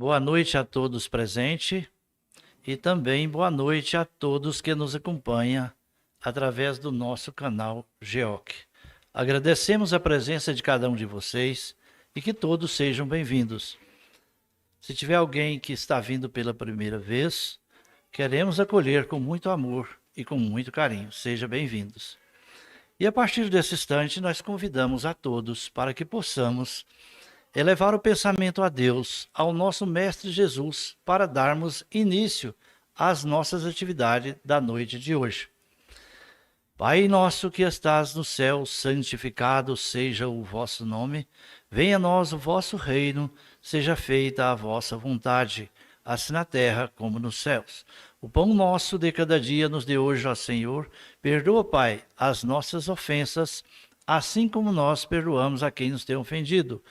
Boa noite a todos presentes e também boa noite a todos que nos acompanham através do nosso canal GEOC. Agradecemos a presença de cada um de vocês e que todos sejam bem-vindos. Se tiver alguém que está vindo pela primeira vez, queremos acolher com muito amor e com muito carinho. Sejam bem-vindos. E a partir desse instante, nós convidamos a todos para que possamos elevar o pensamento a Deus, ao nosso Mestre Jesus, para darmos início às nossas atividades da noite de hoje. Pai nosso que estás no céu, santificado seja o vosso nome. Venha a nós o vosso reino, seja feita a vossa vontade, assim na terra como nos céus. O pão nosso de cada dia nos dê hoje, ó Senhor. Perdoa, Pai, as nossas ofensas, assim como nós perdoamos a quem nos tem ofendido.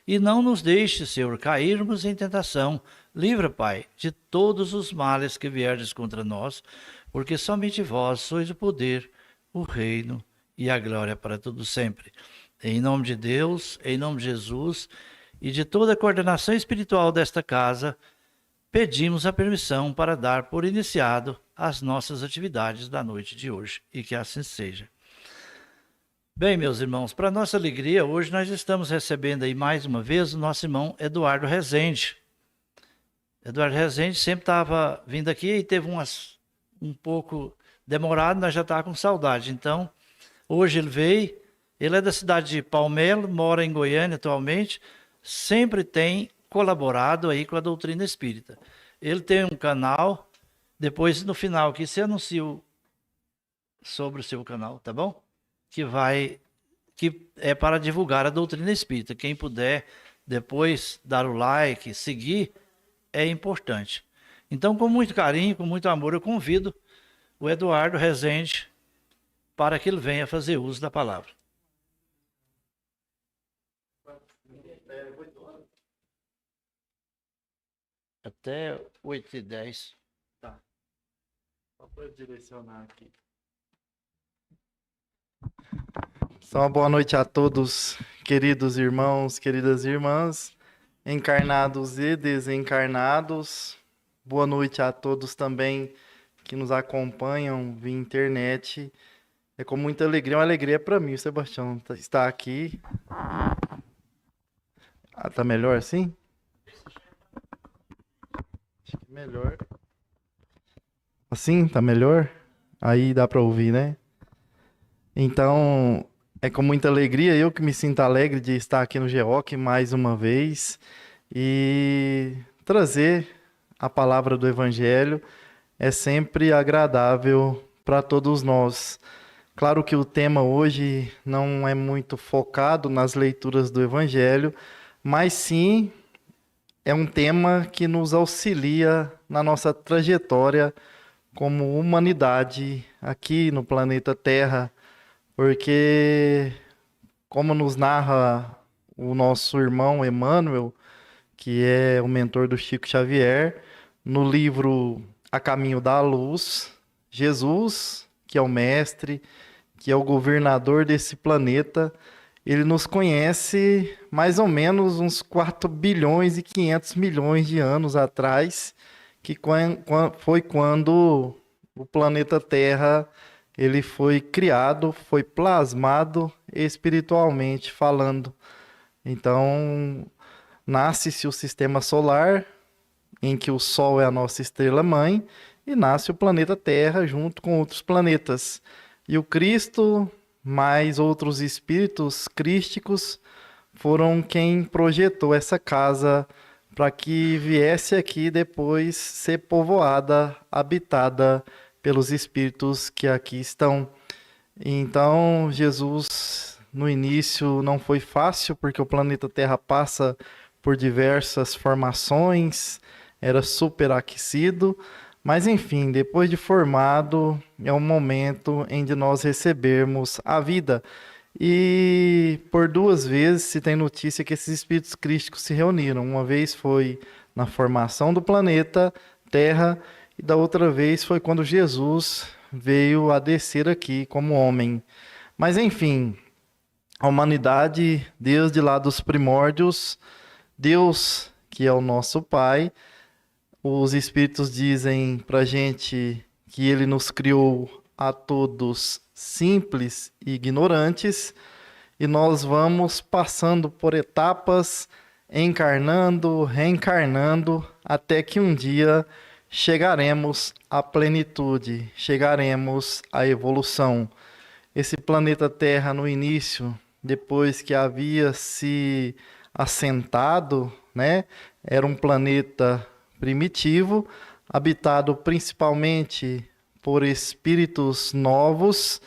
E não nos deixe, Senhor, cairmos em tentação. Livra, Pai, de todos os males que vierdes contra nós, porque somente vós sois o poder, o reino e a glória para todo sempre. Em nome de Deus, em nome de Jesus e de toda a coordenação espiritual desta casa, pedimos a permissão para dar por iniciado as nossas atividades da noite de hoje, e que assim seja. Bem, meus irmãos, para nossa alegria, hoje nós estamos recebendo aí mais uma vez o nosso irmão Eduardo Rezende. Eduardo Rezende sempre estava vindo aqui e teve um pouco demorado, nós já estávamos com saudade. Então, hoje ele veio, ele é da cidade de Palmelo, mora em Goiânia atualmente, sempre tem colaborado aí com a doutrina espírita. Ele tem um canal, depois no final aqui você anuncia sobre o seu canal, tá bom? Que é para divulgar a doutrina espírita. Quem puder depois dar o like, seguir, é importante. Então, com muito carinho, com muito amor, eu convido o Eduardo Rezende para que ele venha fazer uso da palavra. Até 8h10. Tá. Só para direcionar aqui. Uma boa noite a todos, queridos irmãos, queridas irmãs, encarnados e desencarnados. Boa noite a todos também que nos acompanham via internet. É com muita alegria, uma alegria para mim, Sebastião, estar aqui. Tá melhor assim? Acho que melhor. Assim, tá melhor? Aí dá para ouvir, né? Então, é com muita alegria, eu que me sinto alegre de estar aqui no GEOC mais uma vez e trazer a palavra do Evangelho é sempre agradável para todos nós. Claro que o tema hoje não é muito focado nas leituras do Evangelho, mas sim é um tema que nos auxilia na nossa trajetória como humanidade aqui no planeta Terra. Porque, como nos narra o nosso irmão Emmanuel, que é o mentor do Chico Xavier, no livro A Caminho da Luz, Jesus, que é o mestre, que é o governador desse planeta, ele nos conhece mais ou menos uns 4 bilhões e 500 milhões de anos atrás, que foi quando o planeta Terra ele foi criado, foi plasmado espiritualmente falando. Então, nasce-se o sistema solar, em que o Sol é a nossa estrela-mãe, e nasce o planeta Terra junto com outros planetas. E o Cristo, mais outros espíritos crísticos, foram quem projetou essa casa para que viesse aqui depois ser povoada, habitada pelos espíritos que aqui estão. Então, Jesus, no início, não foi fácil, porque o planeta Terra passa por diversas formações, era superaquecido, mas enfim, depois de formado, é o momento em de nós recebermos a vida. E por 2 vezes se tem notícia que esses espíritos crísticos se reuniram. Uma vez foi na formação do planeta Terra, e da outra vez foi quando Jesus veio a descer aqui como homem. Mas enfim, a humanidade, desde lá dos primórdios, Deus que é o nosso Pai. Os Espíritos dizem para a gente que Ele nos criou a todos simples e ignorantes, e nós vamos passando por etapas, encarnando, reencarnando, até que um dia chegaremos à plenitude, chegaremos à evolução. Esse planeta Terra, no início, depois que havia se assentado, né, era um planeta primitivo, habitado principalmente por espíritos novos,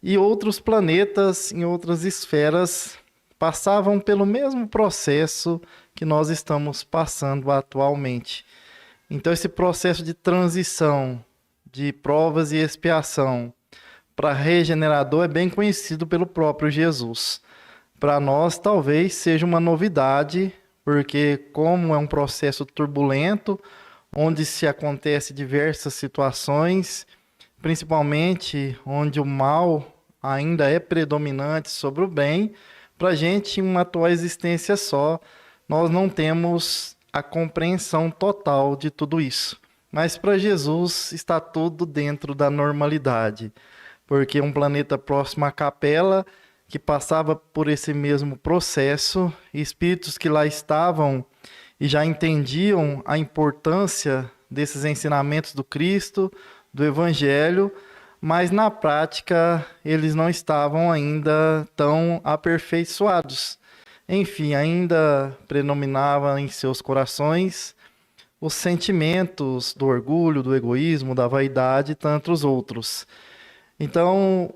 e outros planetas em outras esferas passavam pelo mesmo processo que nós estamos passando atualmente. Então, esse processo de transição, de provas e expiação para regenerador é bem conhecido pelo próprio Jesus. Para nós, talvez seja uma novidade, porque como é um processo turbulento, onde se acontece diversas situações, principalmente onde o mal ainda é predominante sobre o bem, para a gente, em uma atual existência só, nós não temos a compreensão total de tudo isso. Mas para Jesus está tudo dentro da normalidade, porque um planeta próximo à Capela, que passava por esse mesmo processo, espíritos que lá estavam e já entendiam a importância desses ensinamentos do Cristo, do Evangelho, mas na prática eles não estavam ainda tão aperfeiçoados. Enfim, ainda predominava em seus corações os sentimentos do orgulho, do egoísmo, da vaidade e tantos outros. Então,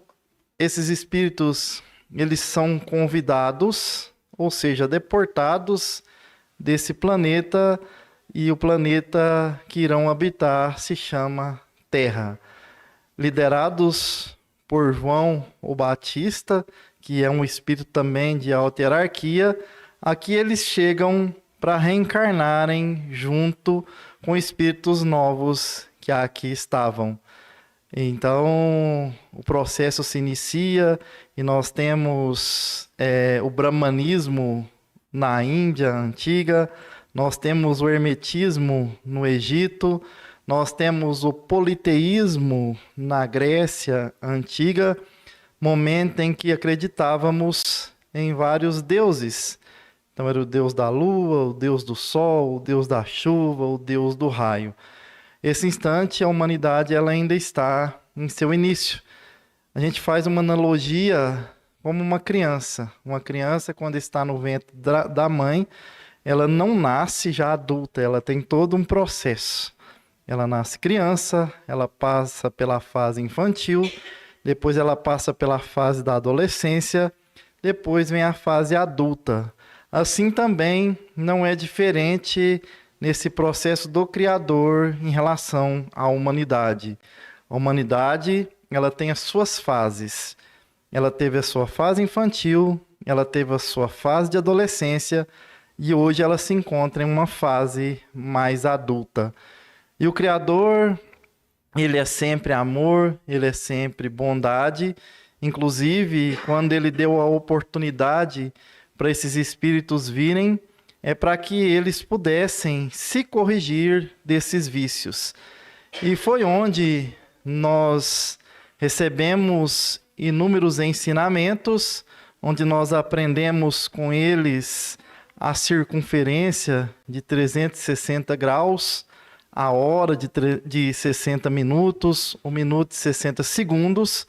esses espíritos, eles são convidados, ou seja, deportados desse planeta, e o planeta que irão habitar se chama Terra. Liderados por João o Batista, que é um espírito também de alta hierarquia, aqui eles chegam para reencarnarem junto com espíritos novos que aqui estavam. Então, o processo se inicia e nós temos o brahmanismo na Índia antiga, nós temos o hermetismo no Egito, nós temos o politeísmo na Grécia antiga, momento em que acreditávamos em vários deuses. Então era o deus da lua, o deus do sol, o deus da chuva, o deus do raio. Esse instante, a humanidade ela ainda está em seu início. A gente faz uma analogia como uma criança. Uma criança, quando está no ventre da mãe, ela não nasce já adulta, ela tem todo um processo. Ela nasce criança, ela passa pela fase infantil, depois ela passa pela fase da adolescência, depois vem a fase adulta. Assim também não é diferente nesse processo do Criador em relação à humanidade. A humanidade, ela tem as suas fases. Ela teve a sua fase infantil, ela teve a sua fase de adolescência e hoje ela se encontra em uma fase mais adulta. E o Criador, ele é sempre amor, ele é sempre bondade. Inclusive, quando ele deu a oportunidade para esses espíritos virem, é para que eles pudessem se corrigir desses vícios. E foi onde nós recebemos inúmeros ensinamentos, onde nós aprendemos com eles a circunferência de 360 graus, a hora de 60 minutos, o minuto de 60 segundos.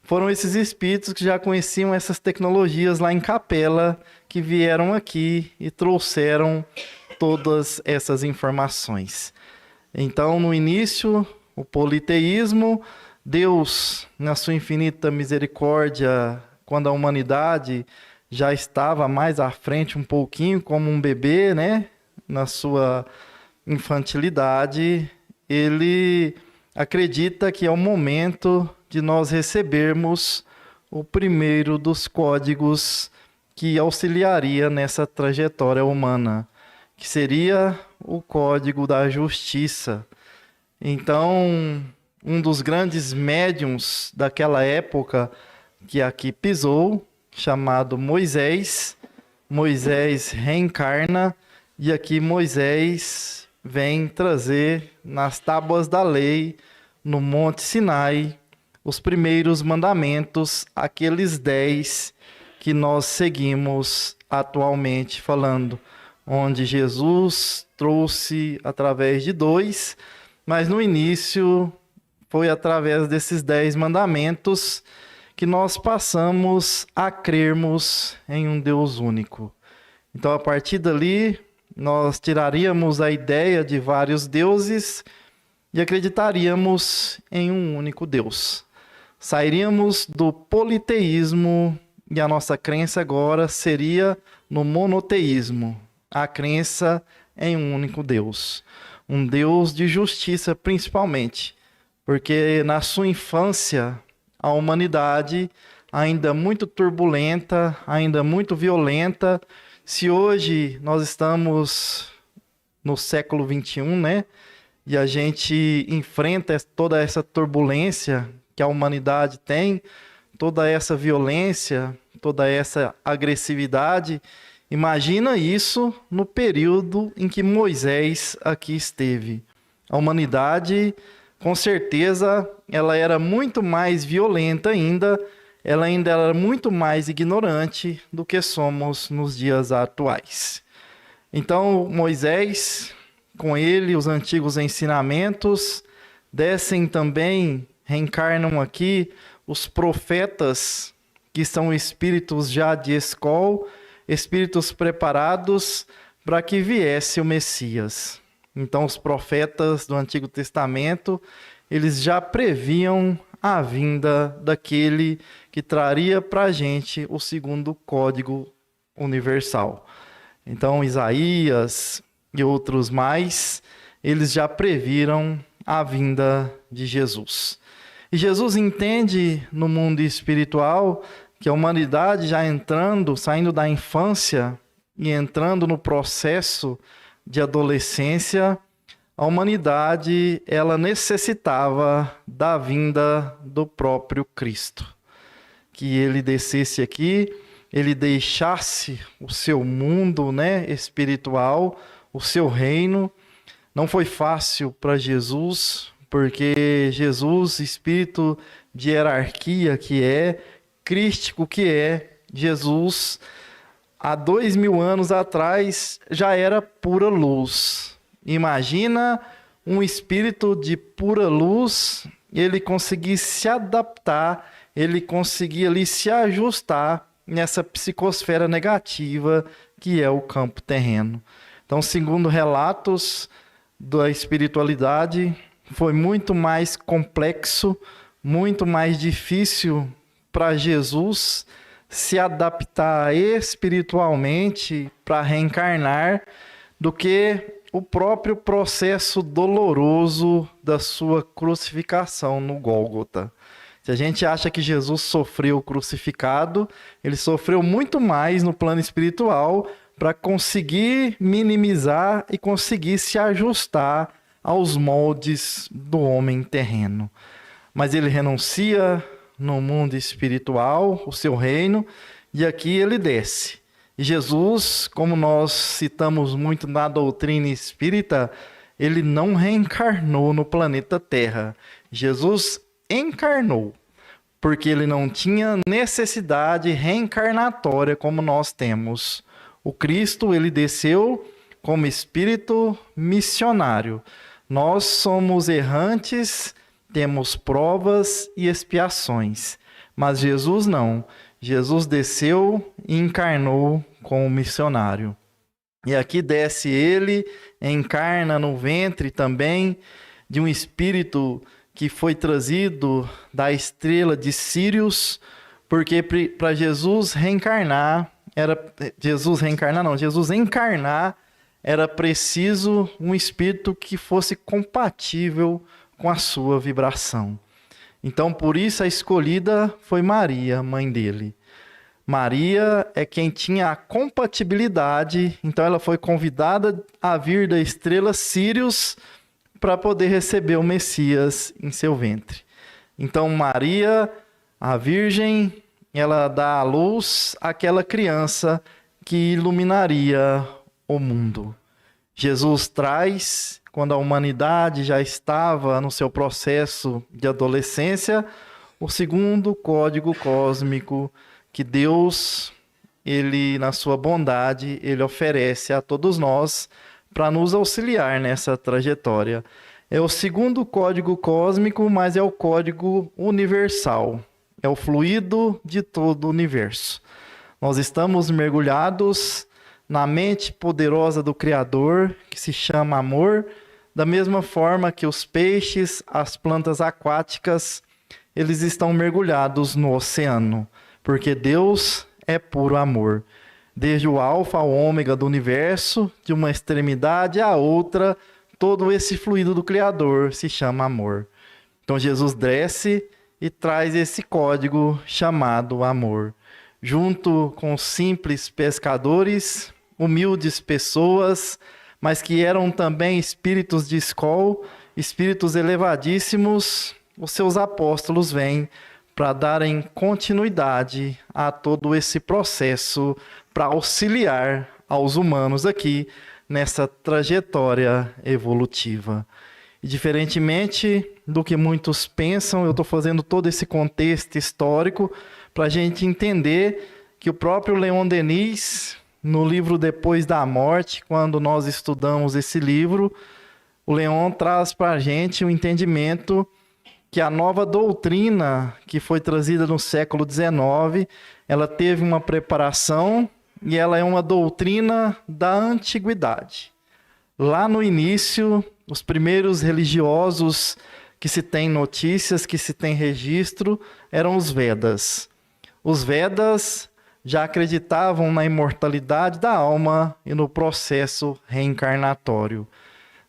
Foram esses espíritos que já conheciam essas tecnologias lá em Capela, que vieram aqui e trouxeram todas essas informações. Então, no início, o politeísmo, Deus, na sua infinita misericórdia, quando a humanidade já estava mais à frente um pouquinho, como um bebê, né? Na sua infantilidade, ele acredita que é o momento de nós recebermos o primeiro dos códigos que auxiliaria nessa trajetória humana, que seria o código da justiça. Então, um dos grandes médiuns daquela época que aqui pisou, chamado Moisés, Moisés reencarna E aqui Moisés vem trazer nas tábuas da lei, no Monte Sinai, os primeiros mandamentos, aqueles 10 que nós seguimos atualmente falando, onde Jesus trouxe através de 2, mas no início foi através desses 10 mandamentos que nós passamos a crermos em um Deus único. Então, a partir dali, nós tiraríamos a ideia de vários deuses e acreditaríamos em um único Deus. Sairíamos do politeísmo e a nossa crença agora seria no monoteísmo, a crença em um único Deus. Um Deus de justiça, principalmente, porque na sua infância, a humanidade, ainda muito turbulenta, ainda muito violenta. Se hoje nós estamos no século XXI, né? E a gente enfrenta toda essa turbulência que a humanidade tem, toda essa violência, toda essa agressividade. Imagina isso no período em que Moisés aqui esteve. A humanidade, com certeza, ela era muito mais violenta ainda, ela ainda era muito mais ignorante do que somos nos dias atuais. Então, Moisés, com ele, os antigos ensinamentos, descem também, reencarnam aqui os profetas, que são espíritos já de escola, espíritos preparados para que viesse o Messias. Então, os profetas do Antigo Testamento, eles já previam a vinda daquele que traria para a gente o segundo código universal. Então, Isaías e outros mais, eles já previram a vinda de Jesus. E Jesus entende no mundo espiritual que a humanidade já entrando, saindo da infância e entrando no processo de adolescência, a humanidade ela necessitava da vinda do próprio Cristo. Que ele descesse aqui, ele deixasse o seu mundo, né, espiritual, o seu reino. Não foi fácil para Jesus, porque Jesus, espírito de hierarquia que é, crístico que é, Jesus, há 2000 anos atrás, já era pura luz. Imagina um espírito de pura luz, ele conseguir se adaptar, ele conseguir ali se ajustar nessa psicosfera negativa que é o campo terreno. Então, segundo relatos da espiritualidade, foi muito mais complexo, muito mais difícil para Jesus se adaptar espiritualmente para reencarnar do que o próprio processo doloroso da sua crucificação no Gólgota. Se a gente acha que Jesus sofreu crucificado, ele sofreu muito mais no plano espiritual para conseguir minimizar e conseguir se ajustar aos moldes do homem terreno. Mas ele renuncia no mundo espiritual, o seu reino, e aqui ele desce. E Jesus, como nós citamos muito na doutrina espírita, ele não reencarnou no planeta Terra. Jesus encarnou, porque ele não tinha necessidade reencarnatória como nós temos. O Cristo, ele desceu como espírito missionário. Nós somos errantes, temos provas e expiações, mas Jesus não. Jesus desceu e encarnou como missionário. E aqui desce ele, encarna no ventre também de um espírito que foi trazido da estrela de Sírios, porque para Jesus encarnar era preciso um espírito que fosse compatível com a sua vibração. Então, por isso a escolhida foi Maria, mãe dele. Maria é quem tinha a compatibilidade, então ela foi convidada a vir da estrela Sírios para poder receber o Messias em seu ventre. Então, Maria, a Virgem, ela dá à luz àquela criança que iluminaria o mundo. Jesus traz, quando a humanidade já estava no seu processo de adolescência, o segundo código cósmico que Deus, ele na sua bondade, ele oferece a todos nós para nos auxiliar nessa trajetória. É o segundo código cósmico, mas é o código universal. É o fluido de todo o universo. Nós estamos mergulhados na mente poderosa do Criador, que se chama amor, da mesma forma que os peixes, as plantas aquáticas, eles estão mergulhados no oceano, porque Deus é puro amor. Desde o alfa ao ômega do universo, de uma extremidade à outra, todo esse fluido do Criador se chama amor. Então Jesus desce e traz esse código chamado amor. Junto com os simples pescadores, humildes pessoas, mas que eram também espíritos de escola, espíritos elevadíssimos, os seus apóstolos vêm para darem continuidade a todo esse processo, para auxiliar aos humanos aqui nessa trajetória evolutiva. E diferentemente do que muitos pensam, eu estou fazendo todo esse contexto histórico para a gente entender que o próprio Leon Denis, no livro Depois da Morte, quando nós estudamos esse livro, o Leon traz para a gente o entendimento que a nova doutrina que foi trazida no século XIX, ela teve uma preparação e ela é uma doutrina da antiguidade. Lá no início, os primeiros religiosos que se tem notícias, que se tem registro, eram os Vedas. Os Vedas já acreditavam na imortalidade da alma e no processo reencarnatório.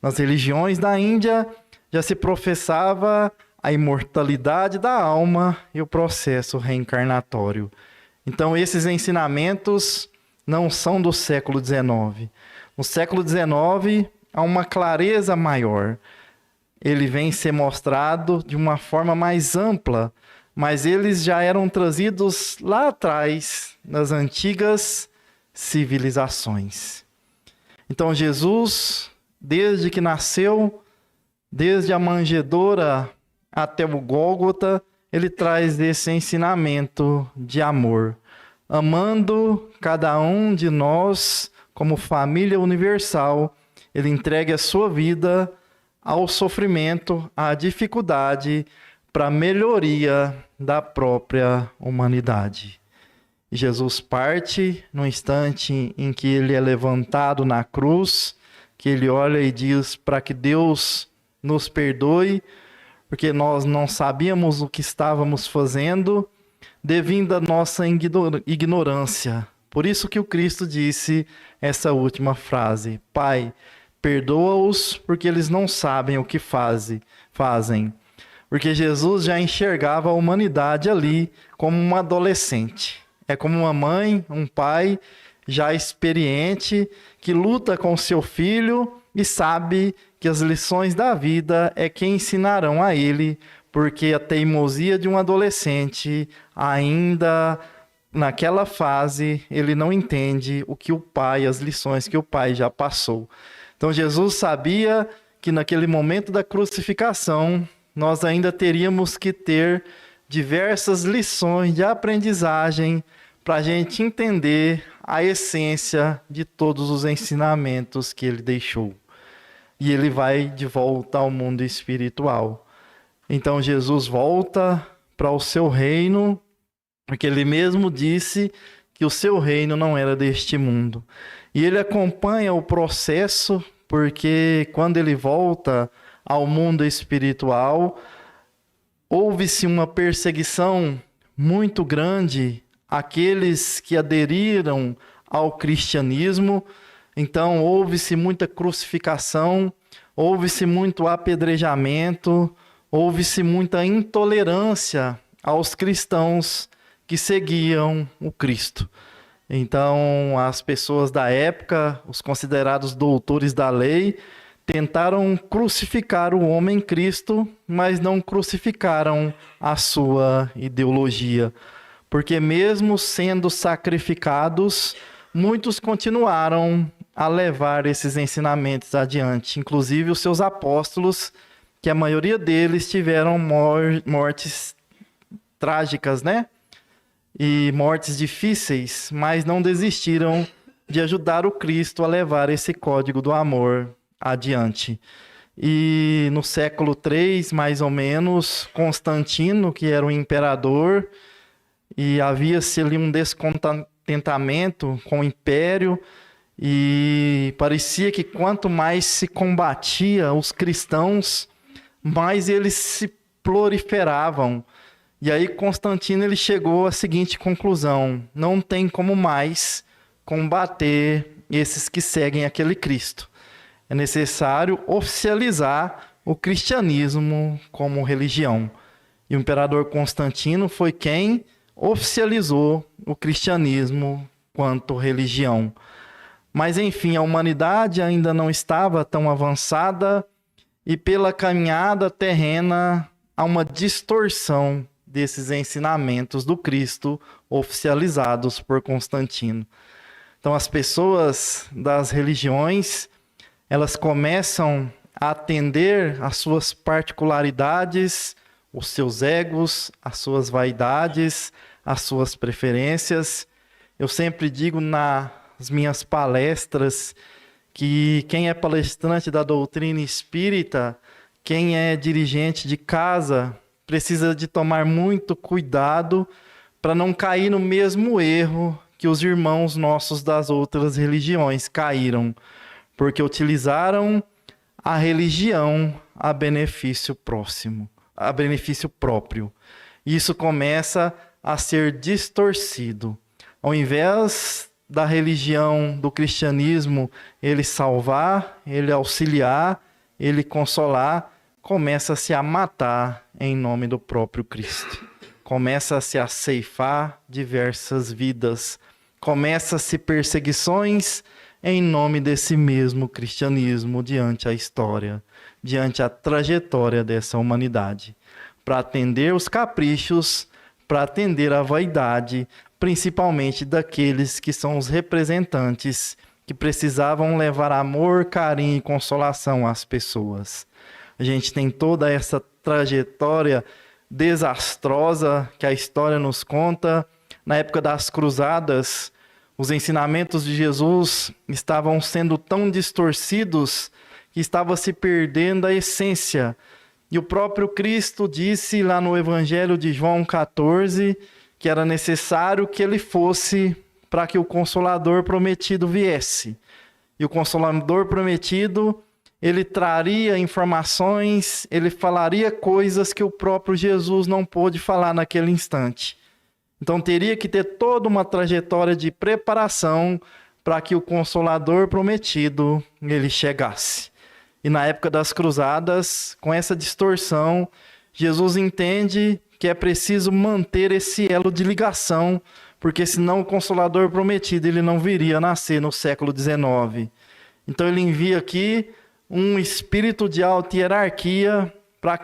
Nas religiões da Índia já se professava a imortalidade da alma e o processo reencarnatório. Então esses ensinamentos não são do século XIX. No século XIX há uma clareza maior. Ele vem ser mostrado de uma forma mais ampla, mas eles já eram trazidos lá atrás, nas antigas civilizações. Então Jesus, desde que nasceu, desde a manjedoura até o Gólgota, ele traz esse ensinamento de amor, amando cada um de nós como família universal. Ele entrega a sua vida ao sofrimento, à dificuldade, para a melhoria da própria humanidade. E Jesus parte no instante em que ele é levantado na cruz, que ele olha e diz para que Deus nos perdoe, porque nós não sabíamos o que estávamos fazendo, devido à nossa ignorância. Por isso que o Cristo disse essa última frase: Pai, perdoa-os porque eles não sabem o que fazem. Porque Jesus já enxergava a humanidade ali como uma adolescente. É como uma mãe, um pai já experiente que luta com seu filho e sabe que as lições da vida é que ensinarão a ele, porque a teimosia de um adolescente ainda naquela fase ele não entende o que o pai, as lições que o pai já passou. Então Jesus sabia que naquele momento da crucificação nós ainda teríamos que ter diversas lições de aprendizagem para a gente entender a essência de todos os ensinamentos que ele deixou. E ele vai de volta ao mundo espiritual. Então Jesus volta para o seu reino, porque ele mesmo disse que o seu reino não era deste mundo. E ele acompanha o processo, porque quando ele volta ao mundo espiritual, houve-se uma perseguição muito grande àqueles que aderiram ao cristianismo. Então houve-se muita crucificação, houve-se muito apedrejamento, houve-se muita intolerância aos cristãos que seguiam o Cristo. Então as pessoas da época, os considerados doutores da lei, tentaram crucificar o homem Cristo, mas não crucificaram a sua ideologia. Porque mesmo sendo sacrificados, muitos continuaram a levar esses ensinamentos adiante, inclusive os seus apóstolos, que a maioria deles tiveram mortes trágicas, né? E mortes difíceis, mas não desistiram de ajudar o Cristo a levar esse código do amor adiante. E no século III, mais ou menos, Constantino, que era o imperador, e havia-se ali um descontentamento com o império, e parecia que quanto mais se combatia os cristãos, mais eles se proliferavam. E aí Constantino ele chegou à seguinte conclusão: não tem como mais combater esses que seguem aquele Cristo. É necessário oficializar o cristianismo como religião. E o imperador Constantino foi quem oficializou o cristianismo quanto religião. Mas, enfim, a humanidade ainda não estava tão avançada e pela caminhada terrena há uma distorção desses ensinamentos do Cristo oficializados por Constantino. Então, as pessoas das religiões, elas começam a atender às suas particularidades, os seus egos, as suas vaidades, as suas preferências. Eu sempre digo nas minhas palestras que quem é palestrante da doutrina espírita, quem é dirigente de casa, precisa de tomar muito cuidado para não cair no mesmo erro que os irmãos nossos das outras religiões caíram, porque utilizaram a religião a benefício próximo, a benefício próprio. Isso começa a ser distorcido. Ao invés da religião, do cristianismo, ele salvar, ele auxiliar, ele consolar, começa-se a matar em nome do próprio Cristo. Começa-se a ceifar diversas vidas. Começa-se perseguições em nome desse mesmo cristianismo diante a história, diante a trajetória dessa humanidade, para atender os caprichos, para atender a vaidade, principalmente daqueles que são os representantes que precisavam levar amor, carinho e consolação às pessoas. A gente tem toda essa trajetória desastrosa que a história nos conta. Na época das cruzadas, os ensinamentos de Jesus estavam sendo tão distorcidos que estava se perdendo a essência. E o próprio Cristo disse lá no Evangelho de João 14 que era necessário que ele fosse para que o Consolador prometido viesse. E o Consolador prometido, ele traria informações, ele falaria coisas que o próprio Jesus não pôde falar naquele instante. Então teria que ter toda uma trajetória de preparação para que o Consolador prometido ele chegasse. E na época das cruzadas, com essa distorção, Jesus entende que é preciso manter esse elo de ligação, porque senão o Consolador prometido ele não viria a nascer no século XIX. Então ele envia aqui um espírito de alta hierarquia para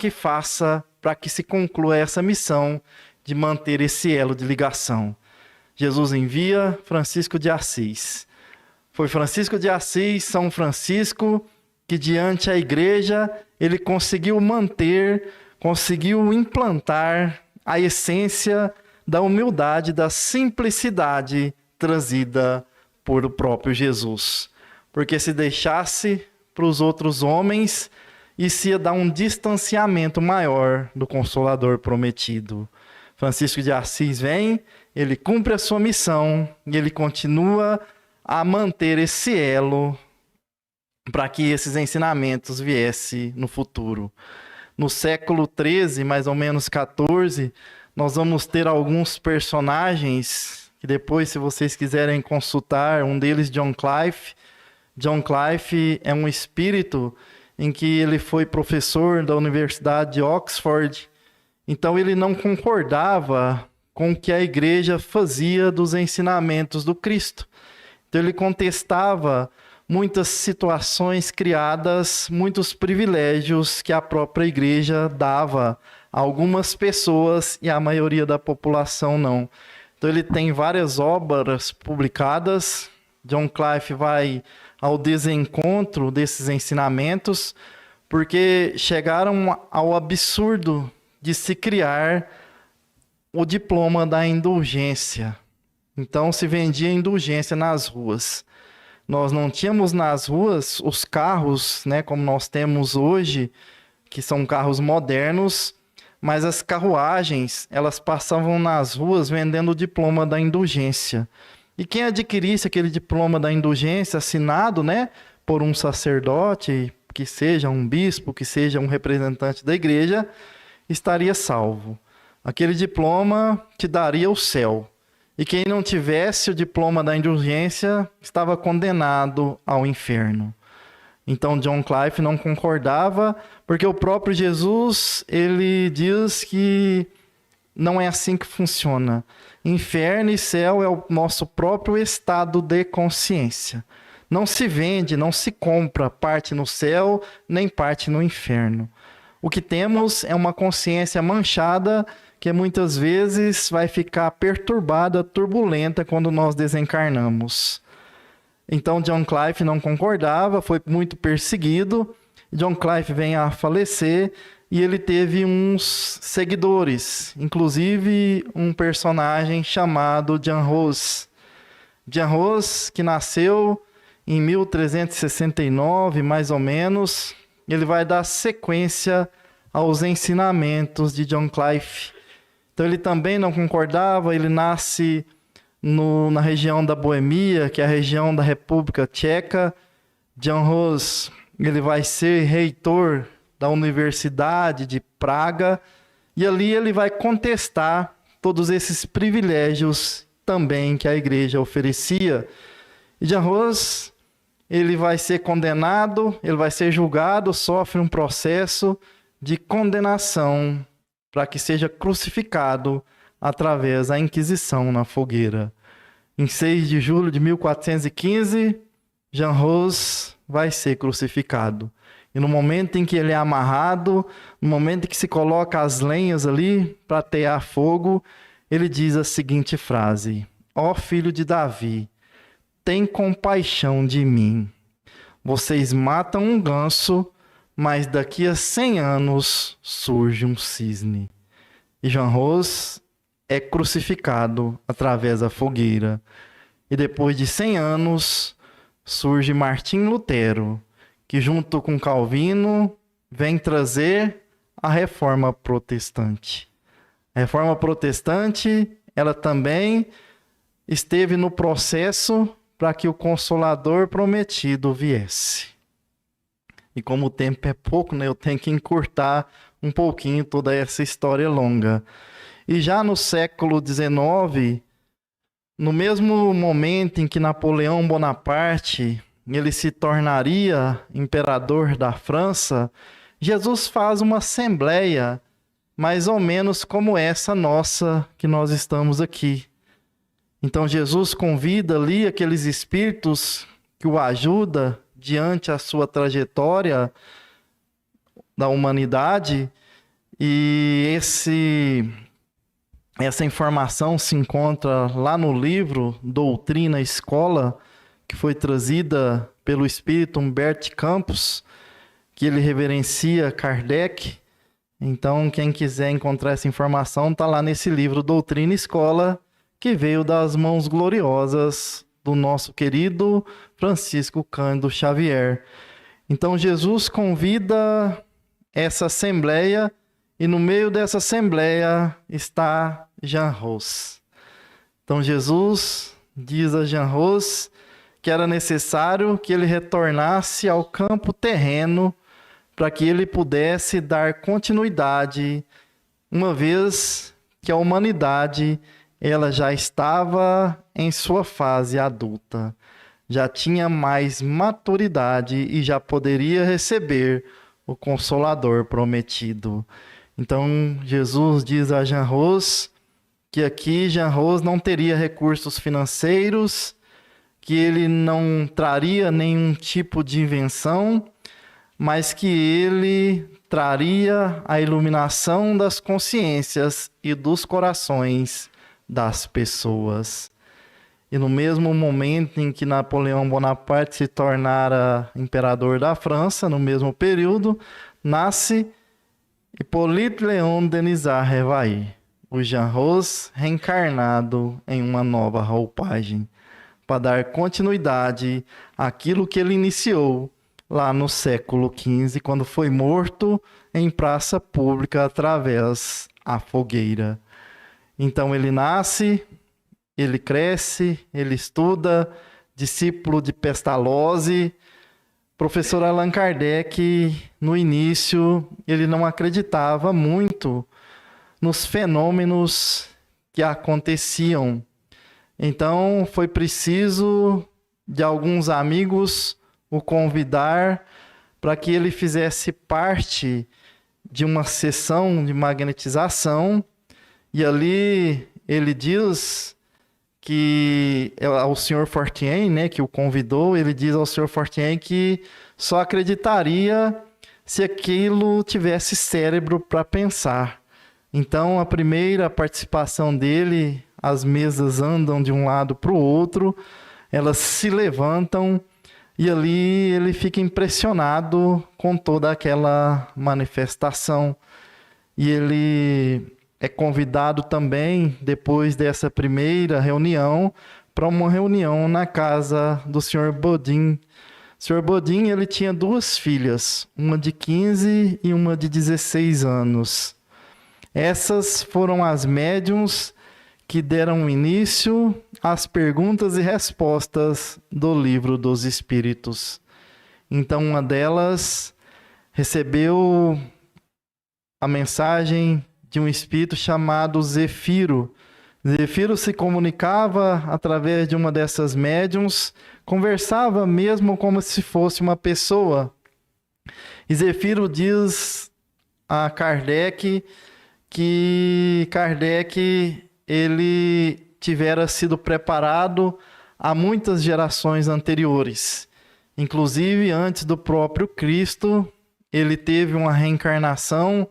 que se conclua essa missão de manter esse elo de ligação. Jesus envia Francisco de Assis. Foi Francisco de Assis, São Francisco, que diante a igreja ele conseguiu manter, conseguiu implantar a essência da humildade, da simplicidade trazida por o próprio Jesus. Porque se deixasse para os outros homens, isso ia dar um distanciamento maior do Consolador prometido. Francisco de Assis vem, ele cumpre a sua missão e ele continua a manter esse elo para que esses ensinamentos viessem no futuro. No século XIII, mais ou menos XIV, nós vamos ter alguns personagens que depois, se vocês quiserem consultar, um deles, John Clive. John Clive é um espírito em que ele foi professor da Universidade de Oxford. Então ele não concordava com o que a igreja fazia dos ensinamentos do Cristo. Então ele contestava muitas situações criadas, muitos privilégios que a própria igreja dava a algumas pessoas e a maioria da população não. Então ele tem várias obras publicadas. John Clive vai ao desencontro desses ensinamentos, porque chegaram ao absurdo de se criar o diploma da indulgência. Então se vendia indulgência nas ruas. Nós não tínhamos nas ruas os carros, né, como nós temos hoje, que são carros modernos, mas as carruagens, elas passavam nas ruas vendendo o diploma da indulgência. E quem adquirisse aquele diploma da indulgência assinado, né, por um sacerdote, que seja um bispo, que seja um representante da igreja, estaria salvo. Aquele diploma te daria o céu. E quem não tivesse o diploma da indulgência estava condenado ao inferno. Então John Clive não concordava, porque o próprio Jesus, ele diz que não é assim que funciona. Inferno e céu é o nosso próprio estado de consciência. Não se vende, não se compra parte no céu, nem parte no inferno. O que temos é uma consciência manchada que muitas vezes vai ficar perturbada, turbulenta quando nós desencarnamos. Então John Clive não concordava, foi muito perseguido. John Clive vem a falecer e ele teve uns seguidores, inclusive um personagem chamado Jan Hus. Jan Hus, que nasceu em 1369, mais ou menos, ele vai dar sequência aos ensinamentos de John Clive. Então ele também não concordava, ele nasce na região da Boemia, que é a região da República Tcheca. Jan Hus, ele vai ser reitor da Universidade de Praga, e ali ele vai contestar todos esses privilégios também que a igreja oferecia. E Jan Hus, ele vai ser condenado, ele vai ser julgado, sofre um processo de condenação para que seja crucificado através da Inquisição na fogueira. Em 6 de julho de 1415, Jan Hus vai ser crucificado. E no momento em que ele é amarrado, no momento em que se coloca as lenhas ali para atear fogo, ele diz a seguinte frase: ó filho de Davi, tem compaixão de mim. Vocês matam um ganso, mas daqui a 100 anos surge um cisne. E Jan Hus é crucificado através da fogueira. E depois de 100 anos surge Martim Lutero, que junto com Calvino vem trazer a Reforma Protestante. A Reforma Protestante, ela também esteve no processo para que o Consolador prometido viesse. E como o tempo é pouco, né, eu tenho que encurtar um pouquinho toda essa história longa. E já no século XIX, no mesmo momento em que Napoleão Bonaparte ele se tornaria imperador da França, Jesus faz uma assembleia mais ou menos como essa nossa que nós estamos aqui. Então Jesus convida ali aqueles espíritos que o ajudam diante a sua trajetória da humanidade, e essa informação se encontra lá no livro Doutrina e Escola, que foi trazida pelo espírito Humberto Campos, que ele reverencia Kardec. Então, quem quiser encontrar essa informação, está lá nesse livro Doutrina e Escola, que veio das mãos gloriosas do nosso querido Francisco Cândido Xavier. Então, Jesus convida essa assembleia, e no meio dessa assembleia está Jan Hus. Então, Jesus diz a Jan Hus que era necessário que ele retornasse ao campo terreno para que ele pudesse dar continuidade, uma vez que a humanidade ela já estava em sua fase adulta, já tinha mais maturidade e já poderia receber o Consolador prometido. Então Jesus diz a Jan Hus que aqui Jan Hus não teria recursos financeiros, que ele não traria nenhum tipo de invenção, mas que ele traria a iluminação das consciências e dos corações das pessoas. E no mesmo momento em que Napoleão Bonaparte se tornara imperador da França, no mesmo período, nasce Hippolyte Léon Denisard Revailles, o Jean Rose reencarnado em uma nova roupagem, para dar continuidade àquilo que ele iniciou lá no século XV, quando foi morto em praça pública através da fogueira. Então ele nasce, ele cresce, ele estuda, discípulo de Pestalozzi. Professor Allan Kardec, no início, ele não acreditava muito nos fenômenos que aconteciam. Então foi preciso de alguns amigos o convidar para que ele fizesse parte de uma sessão de magnetização, e ali ele diz que ao Sr. Fortuyn, né, que o convidou, ele diz ao Sr. Fortuyn que só acreditaria se aquilo tivesse cérebro para pensar. Então, a primeira participação dele, as mesas andam de um lado para o outro, elas se levantam, e ali ele fica impressionado com toda aquela manifestação. E ele é convidado também, depois dessa primeira reunião, para uma reunião na casa do Sr. Bodin. O Sr. Bodin, ele tinha duas filhas, uma de 15 e uma de 16 anos. Essas foram as médiuns que deram início às perguntas e respostas do Livro dos Espíritos. Então, uma delas recebeu a mensagem de um espírito chamado Zefiro. Zefiro se comunicava através de uma dessas médiuns, conversava mesmo como se fosse uma pessoa. E Zefiro diz a Kardec que Kardec ele tivera sido preparado há muitas gerações anteriores. Inclusive, antes do próprio Cristo, ele teve uma reencarnação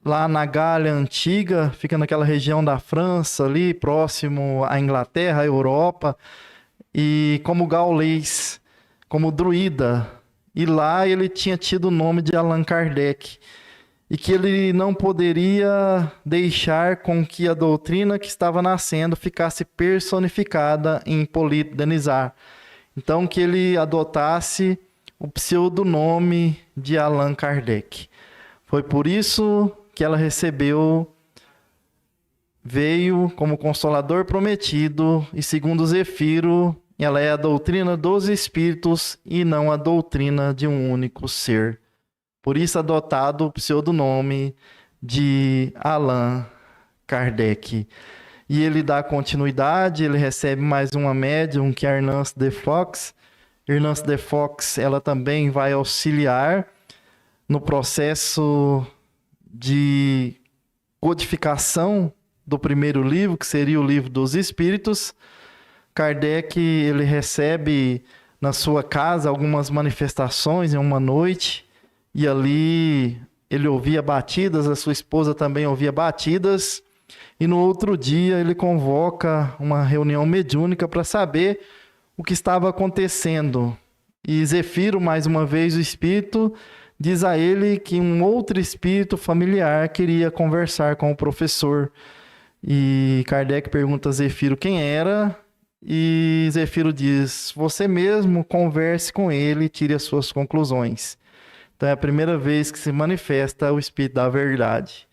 lá na Gália Antiga, fica naquela região da França, ali próximo à Inglaterra, à Europa, e como gaulês, como druida. E lá ele tinha tido o nome de Allan Kardec, e que ele não poderia deixar com que a doutrina que estava nascendo ficasse personificada em Hippolyte Denisard. Então, que ele adotasse o pseudonome de Allan Kardec. Foi por isso que ela recebeu, veio como Consolador prometido, e segundo Zefiro, ela é a doutrina dos espíritos e não a doutrina de um único ser. Por isso adotado o pseudonome de Allan Kardec. E ele dá continuidade, ele recebe mais uma médium, que é a Hernance de Fox. Hernance de Fox, ela também vai auxiliar no processo de codificação do primeiro livro, que seria o Livro dos Espíritos. Kardec, ele recebe na sua casa algumas manifestações em uma noite, e ali ele ouvia batidas, a sua esposa também ouvia batidas, e no outro dia ele convoca uma reunião mediúnica para saber o que estava acontecendo. E Zefiro, mais uma vez o espírito, diz a ele que um outro espírito familiar queria conversar com o professor. E Kardec pergunta a Zefiro quem era, e Zefiro diz: você mesmo converse com ele e tire as suas conclusões. Então é a primeira vez que se manifesta o Espírito da Verdade.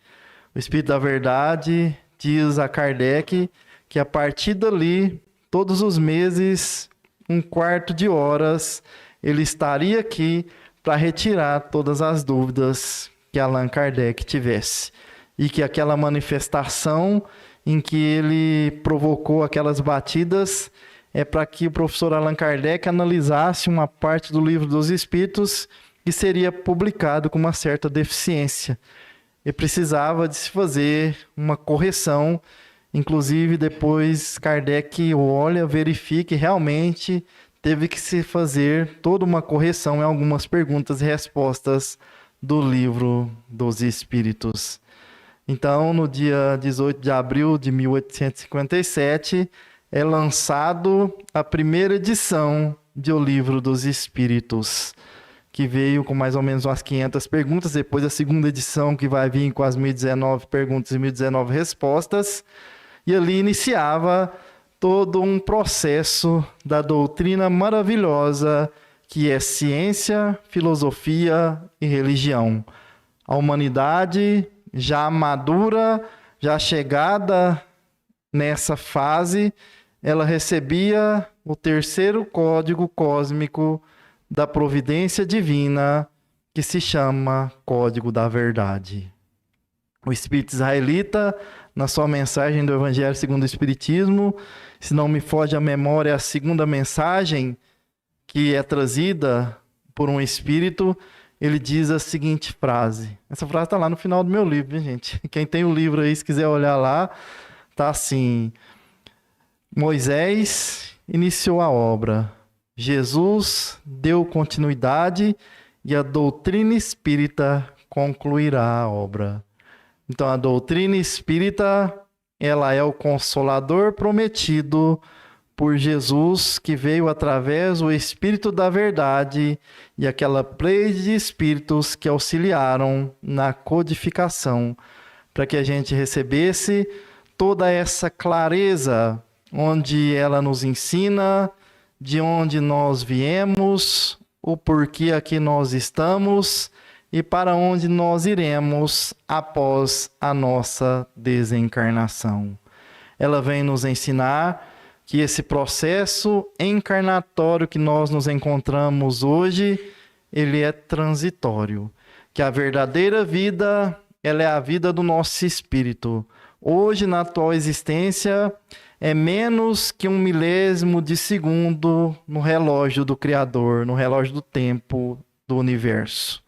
O Espírito da Verdade diz a Kardec que a partir dali, todos os meses, 1/4 de horas, ele estaria aqui para retirar todas as dúvidas que Allan Kardec tivesse. E que aquela manifestação em que ele provocou aquelas batidas é para que o professor Allan Kardec analisasse uma parte do Livro dos Espíritos que seria publicado com uma certa deficiência. E precisava de se fazer uma correção. Inclusive, depois Kardec olha, verifica e realmente teve que se fazer toda uma correção em algumas perguntas e respostas do Livro dos Espíritos. Então, no dia 18 de abril de 1857, é lançado a primeira edição de O Livro dos Espíritos, que veio com mais ou menos umas 500 perguntas, depois a segunda edição que vai vir com as 1019 perguntas e 1019 respostas, e ali iniciava todo um processo da doutrina maravilhosa que é ciência, filosofia e religião. A humanidade já madura, já chegada nessa fase, ela recebia o terceiro código cósmico da providência divina, que se chama Código da Verdade. O Espírito Israelita, na sua mensagem do Evangelho segundo o Espiritismo, se não me foge a memória, a segunda mensagem que é trazida por um Espírito, ele diz a seguinte frase. Essa frase está lá no final do meu livro, gente. Quem tem o livro aí, se quiser olhar lá, está assim: Moisés iniciou a obra, Jesus deu continuidade e a doutrina espírita concluirá a obra. Então, a doutrina espírita, ela é o consolador prometido por Jesus, que veio através do Espírito da Verdade e aquela pleide de espíritos que auxiliaram na codificação, para que a gente recebesse toda essa clareza, onde ela nos ensina de onde nós viemos, o porquê aqui nós estamos e para onde nós iremos após a nossa desencarnação. Ela vem nos ensinar que esse processo encarnatório que nós nos encontramos hoje, ele é transitório. Que a verdadeira vida, ela é a vida do nosso espírito. Hoje, na atual existência, é menos que 1 milésimo de segundo no relógio do Criador, no relógio do tempo do universo.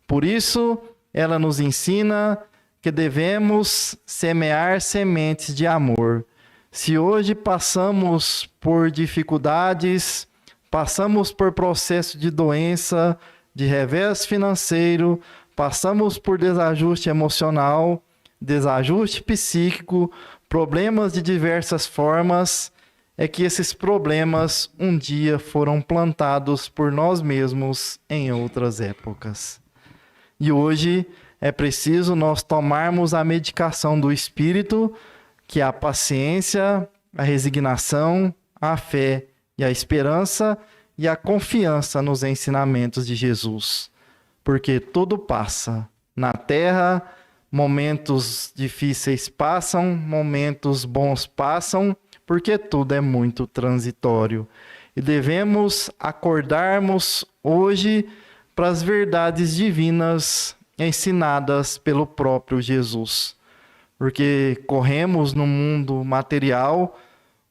Por isso, ela nos ensina que devemos semear sementes de amor. Se hoje passamos por dificuldades, passamos por processo de doença, de revés financeiro, passamos por desajuste emocional, desajuste psíquico, problemas de diversas formas, é que esses problemas um dia foram plantados por nós mesmos em outras épocas. E hoje é preciso nós tomarmos a medicação do espírito, que é a paciência, a resignação, a fé e a esperança e a confiança nos ensinamentos de Jesus. Porque tudo passa. Na terra, momentos difíceis passam, momentos bons passam, porque tudo é muito transitório. E devemos acordarmos hoje para as verdades divinas ensinadas pelo próprio Jesus. Porque corremos no mundo material,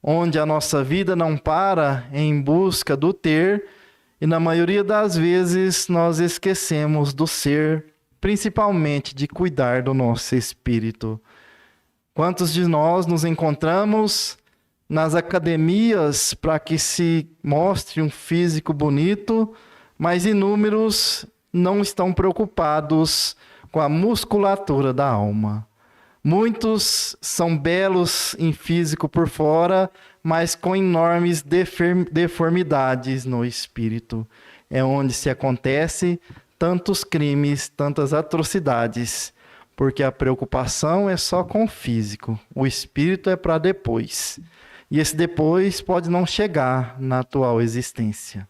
onde a nossa vida não para em busca do ter, e na maioria das vezes nós esquecemos do ser, principalmente de cuidar do nosso espírito. Quantos de nós nos encontramos nas academias para que se mostre um físico bonito, mas inúmeros não estão preocupados com a musculatura da alma. Muitos são belos em físico por fora, mas com enormes deformidades no espírito. É onde se acontece tantos crimes, tantas atrocidades, porque a preocupação é só com o físico, o espírito é para depois. E esse depois pode não chegar na atual existência.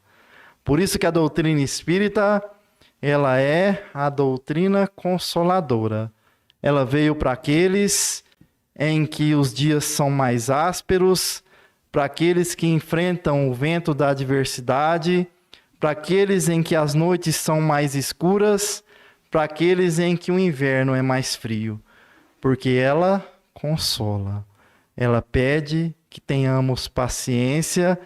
Por isso que a doutrina espírita, ela é a doutrina consoladora. Ela veio para aqueles em que os dias são mais ásperos, para aqueles que enfrentam o vento da adversidade, para aqueles em que as noites são mais escuras, para aqueles em que o inverno é mais frio. Porque ela consola. Ela pede que tenhamos paciência,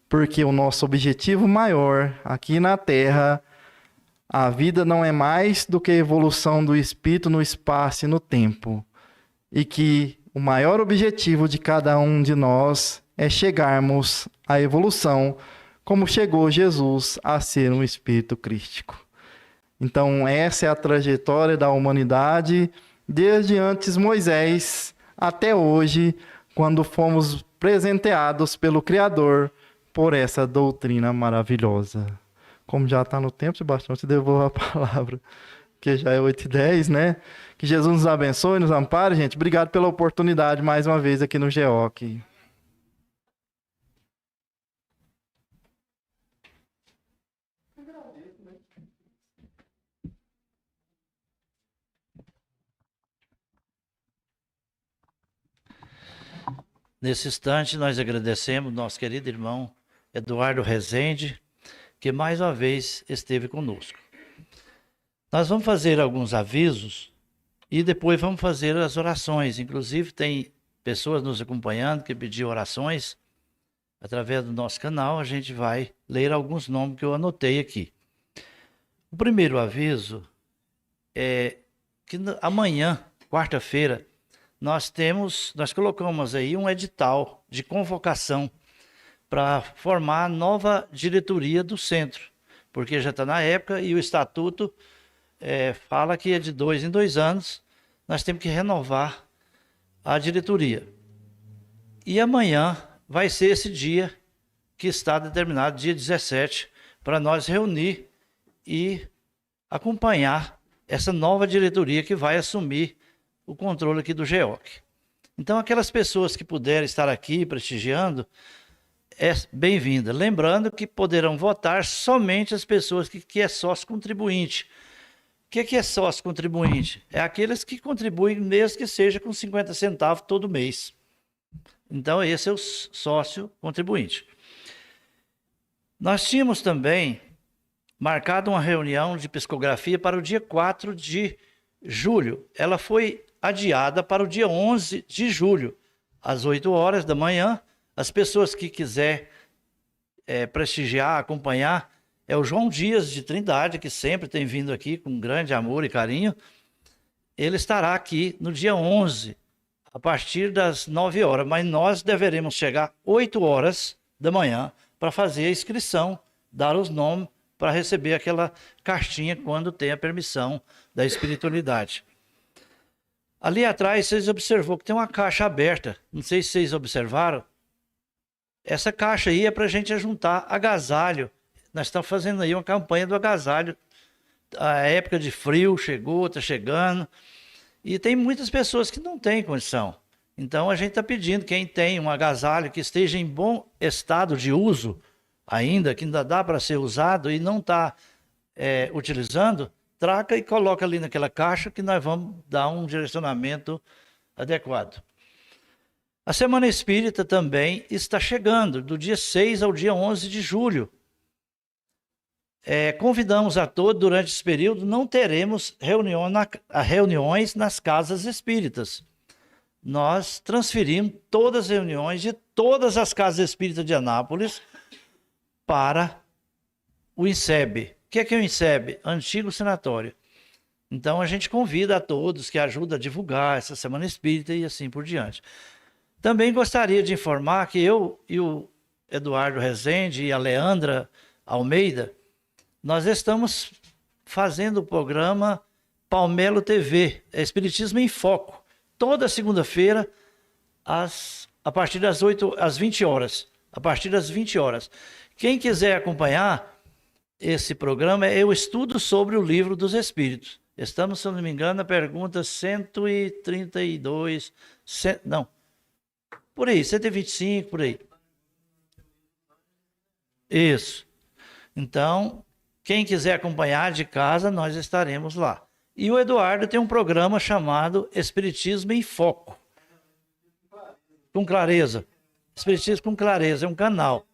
porque o nosso objetivo maior aqui na Terra, a vida não é mais do que a evolução do espírito no espaço e no tempo. E que o maior objetivo de cada um de nós é chegarmos à evolução, como chegou Jesus a ser um espírito crístico. Então, essa é a trajetória da humanidade, desde antes Moisés até hoje, quando fomos presenteados pelo Criador por essa doutrina maravilhosa. Como já está no tempo, Sebastião, te devolvo a palavra, que já é 8h10, né? Que Jesus nos abençoe, nos ampare, gente. Obrigado pela oportunidade mais uma vez aqui no GEOC. Nesse instante, nós agradecemos nosso querido irmão Eduardo Rezende, que mais uma vez esteve conosco. Nós vamos fazer alguns avisos e depois vamos fazer as orações. Inclusive, tem pessoas nos acompanhando que pediram orações através do nosso canal. A gente vai ler alguns nomes que eu anotei aqui. O primeiro aviso é que amanhã, quarta-feira, nós colocamos aí um edital de convocação para formar a nova diretoria do centro, porque já está na época e o estatuto fala que é de 2 em 2 anos, nós temos que renovar a diretoria. E amanhã vai ser esse dia que está determinado, dia 17, para nós reunir e acompanhar essa nova diretoria que vai assumir o controle aqui do GEOC. Então, aquelas pessoas que puderem estar aqui prestigiando, é bem-vinda. Lembrando que poderão votar somente as pessoas que é sócio contribuinte. O que é sócio contribuinte? É aqueles que contribuem, mesmo que seja com 50 centavos todo mês. Então, esse é o sócio contribuinte. Nós tínhamos também marcado uma reunião de psicografia para o dia 4 de julho. Ela foi adiada para o dia 11 de julho, às 8 horas da manhã. As pessoas que quiser prestigiar, acompanhar, é o João Dias de Trindade, que sempre tem vindo aqui com grande amor e carinho. Ele estará aqui no dia 11, a partir das 9 horas, mas nós deveremos chegar 8 horas da manhã para fazer a inscrição, dar os nomes, para receber aquela cartinha quando tem a permissão da espiritualidade. Ali atrás, vocês observou que tem uma caixa aberta. Não sei se vocês observaram. Essa caixa aí é para a gente juntar agasalho. Nós estamos fazendo aí uma campanha do agasalho. A época de frio chegou, está chegando. E tem muitas pessoas que não têm condição. Então, a gente está pedindo, quem tem um agasalho que esteja em bom estado de uso, ainda, que ainda dá para ser usado e não está utilizando, traca e coloca ali naquela caixa que nós vamos dar um direcionamento adequado. A Semana Espírita também está chegando, do dia 6 ao dia 11 de julho. Convidamos a todos, durante esse período, não teremos reuniões nas casas espíritas. Nós transferimos todas as reuniões de todas as casas espíritas de Anápolis para o INSEB. O que é o INSEB? Antigo Sanatório. Então, a gente convida a todos que ajudam a divulgar essa Semana Espírita e assim por diante. Também gostaria de informar que eu e o Eduardo Rezende e a Leandra Almeida, nós estamos fazendo o programa Palmelo TV, Espiritismo em Foco, toda segunda-feira, a partir das 20 horas. A partir das 20 horas. Quem quiser acompanhar esse programa, eu estudo sobre o Livro dos Espíritos. Estamos, se eu não me engano, na pergunta 132, por aí, 125, por aí. Isso. Então, quem quiser acompanhar de casa, nós estaremos lá. E o Eduardo tem um programa chamado Espiritismo em Foco. Com clareza. Espiritismo com clareza, é um canal.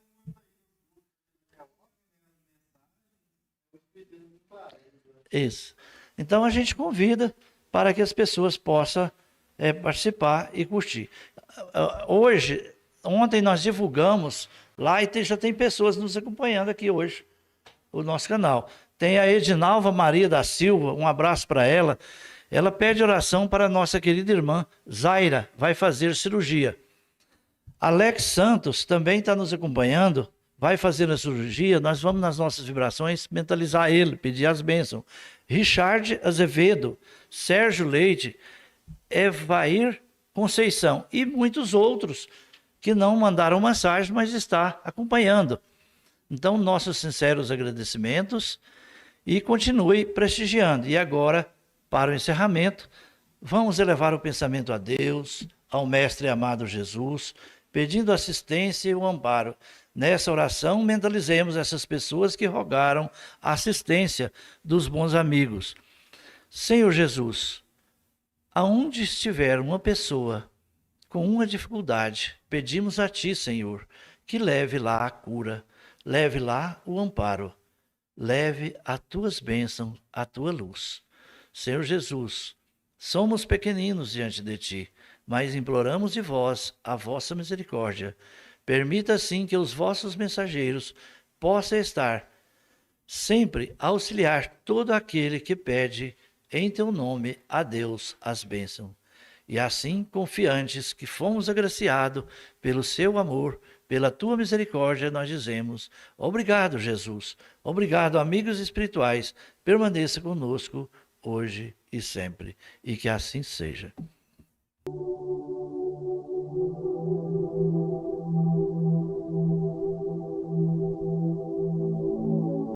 Isso. Então a gente convida para que as pessoas possam participar e curtir. Ontem nós divulgamos lá e já tem pessoas nos acompanhando aqui hoje, o nosso canal. Tem a Edinalva Maria da Silva, um abraço para ela. Ela pede oração para a nossa querida irmã Zaira, vai fazer cirurgia. Alex Santos também está nos acompanhando, vai fazer a cirurgia, nós vamos nas nossas vibrações mentalizar ele, pedir as bênçãos. Richard Azevedo, Sérgio Leite, Evair Conceição e muitos outros que não mandaram mensagem, mas está acompanhando. Então, nossos sinceros agradecimentos e continue prestigiando. E agora, para o encerramento, vamos elevar o pensamento a Deus, ao Mestre amado Jesus, pedindo assistência e o amparo. Nessa oração, mentalizemos essas pessoas que rogaram a assistência dos bons amigos. Senhor Jesus, aonde estiver uma pessoa com uma dificuldade, pedimos a Ti, Senhor, que leve lá a cura, leve lá o amparo, leve as Tuas bênçãos, a Tua luz. Senhor Jesus, somos pequeninos diante de Ti, mas imploramos de vós a vossa misericórdia. Permita, assim, que os vossos mensageiros possam estar sempre a auxiliar todo aquele que pede em Teu nome a Deus as bênçãos. E assim, confiantes que fomos agraciados pelo Seu amor, pela Tua misericórdia, nós dizemos: obrigado, Jesus. Obrigado, amigos espirituais. Permaneça conosco hoje e sempre. E que assim seja.